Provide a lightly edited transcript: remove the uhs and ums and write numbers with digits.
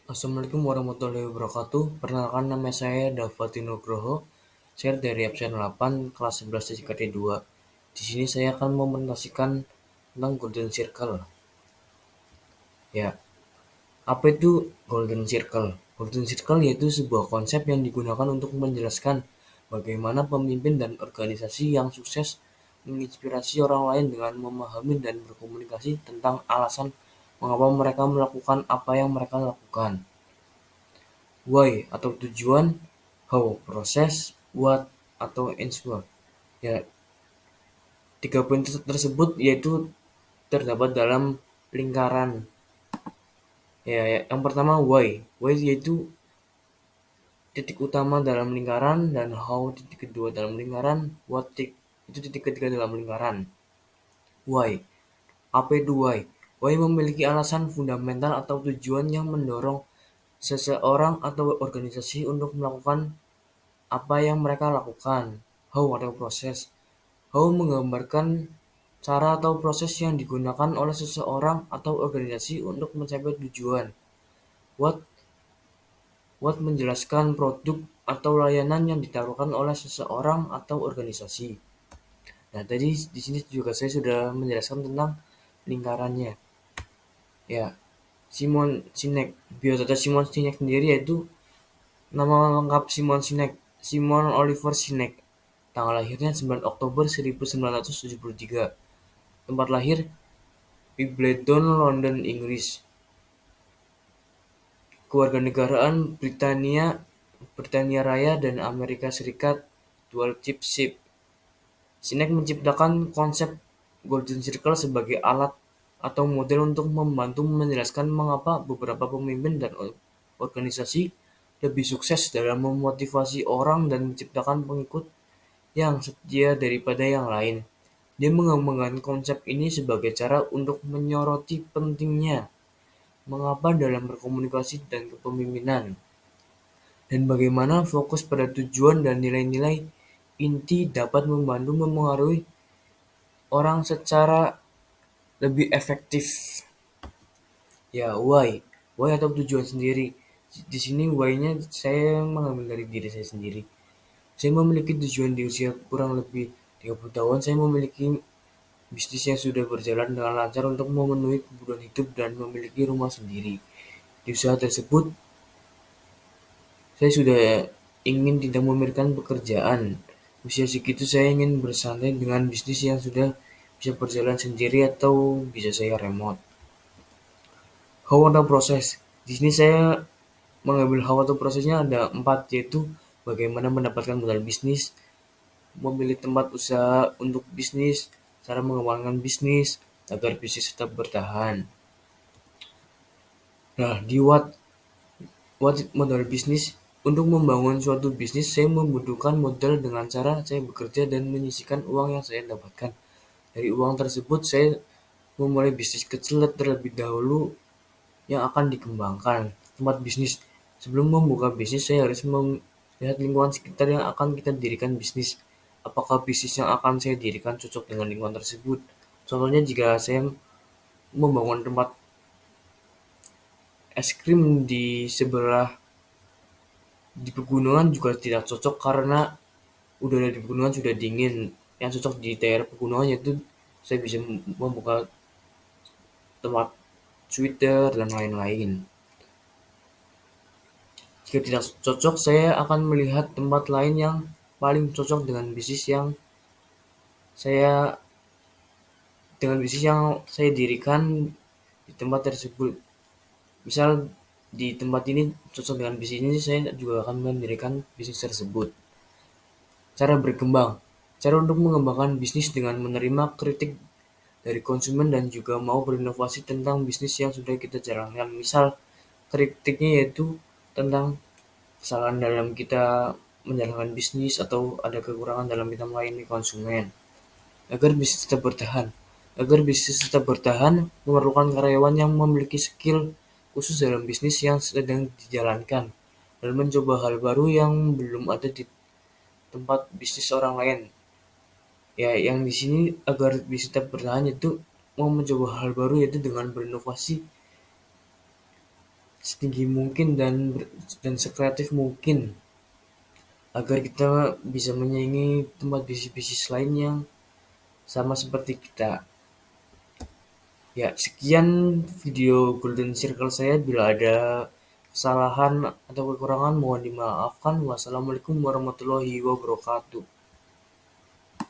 Assalamualaikum warahmatullahi wabarakatuh. Perkenalkan nama saya Dava Nugroho. Saya dari absen 8 kelas 11 JKT 2. Di sini saya akan mempresentasikan tentang Golden Circle. Ya, apa itu Golden Circle? Golden Circle yaitu sebuah konsep yang digunakan untuk menjelaskan bagaimana pemimpin dan organisasi yang sukses menginspirasi orang lain dengan memahami dan berkomunikasi tentang alasan mengapa mereka melakukan apa yang mereka lakukan. Why atau tujuan, how proses, what atau answer. Ya, tiga poin tersebut yaitu terdapat dalam lingkaran. Ya, yang pertama why. Why yaitu titik utama dalam lingkaran dan how titik kedua dalam lingkaran, what itu titik ketiga dalam lingkaran. Why. Apa itu why? Why memiliki alasan fundamental atau tujuan yang mendorong seseorang atau organisasi untuk melakukan apa yang mereka lakukan. How atau proses. How menggambarkan cara atau proses yang digunakan oleh seseorang atau organisasi untuk mencapai tujuan. What menjelaskan produk atau layanan yang ditawarkan oleh seseorang atau organisasi. Nah, tadi di sini juga saya sudah menjelaskan tentang lingkarannya. Ya, Simon Sinek. Biodata Simon Sinek sendiri yaitu nama lengkap Simon Sinek, Simon Oliver Sinek. Tanggal lahirnya 9 Oktober 1973. Tempat lahir Wimbledon, London, Inggris. Kewarganegaraan Britania Raya dan Amerika Serikat, dual citizenship. Sinek menciptakan konsep Golden Circle sebagai alat atau model untuk membantu menjelaskan mengapa beberapa pemimpin dan organisasi lebih sukses dalam memotivasi orang dan menciptakan pengikut yang setia daripada yang lain. Dia mengembangkan konsep ini sebagai cara untuk menyoroti pentingnya mengapa dalam berkomunikasi dan kepemimpinan, dan bagaimana fokus pada tujuan dan nilai-nilai inti dapat membantu memengaruhi orang secara lebih efektif. Ya, why? Why atau tujuan sendiri. Di sini why-nya saya mengambil dari diri saya sendiri. Saya memiliki tujuan di usia kurang lebih 30 tahun. Saya memiliki bisnis yang sudah berjalan dengan lancar untuk memenuhi kebutuhan hidup dan memiliki rumah sendiri. Di usaha tersebut, saya sudah ingin tidak memikirkan pekerjaan. Usia segitu saya ingin bersantai dengan bisnis yang sudah bisa berjalan sendiri atau bisa saya remote. How atau proses. Di sini saya mengambil how atau prosesnya ada 4, yaitu bagaimana mendapatkan modal bisnis, memilih tempat usaha untuk bisnis, cara mengembangkan bisnis agar bisnis tetap bertahan. Nah, di what modal bisnis. Untuk membangun suatu bisnis, saya membutuhkan modal dengan cara saya bekerja dan menyisihkan uang yang saya dapatkan. Dari uang tersebut, saya memulai bisnis kecil terlebih dahulu yang akan dikembangkan. Tempat bisnis. Sebelum membuka bisnis, saya harus melihat lingkungan sekitar yang akan kita dirikan bisnis. Apakah bisnis yang akan saya dirikan cocok dengan lingkungan tersebut? Contohnya jika saya membangun tempat es krim di pegunungan juga tidak cocok karena udara di pegunungan sudah dingin. Yang cocok di daerah pegunungan yaitu saya bisa membuka tempat Twitter dan lain-lain. Jika tidak cocok, saya akan melihat tempat lain yang paling cocok dengan bisnis yang saya dirikan di tempat tersebut. Misal di tempat ini cocok dengan bisnis ini, saya juga akan mendirikan bisnis tersebut. Cara berkembang. Cara untuk mengembangkan bisnis dengan menerima kritik dari konsumen dan juga mau berinovasi tentang bisnis yang sudah kita jalankan. Misal kritiknya yaitu tentang kesalahan dalam kita menjalankan bisnis atau ada kekurangan dalam kita melayani konsumen. Agar bisnis tetap bertahan. Agar bisnis tetap bertahan memerlukan karyawan yang memiliki skill khusus dalam bisnis yang sedang dijalankan dan mencoba hal baru yang belum ada di tempat bisnis orang lain. Ya, yang di sini agar bisa tetap bertahan itu mau mencoba hal baru yaitu dengan berinovasi setinggi mungkin dan sekreatif mungkin agar kita bisa menyaingi tempat bisnis-bisnis lain yang sama seperti kita. Ya, sekian video Golden Circle saya. Bila ada kesalahan atau kekurangan mohon dimaafkan. Wassalamualaikum warahmatullahi wabarakatuh.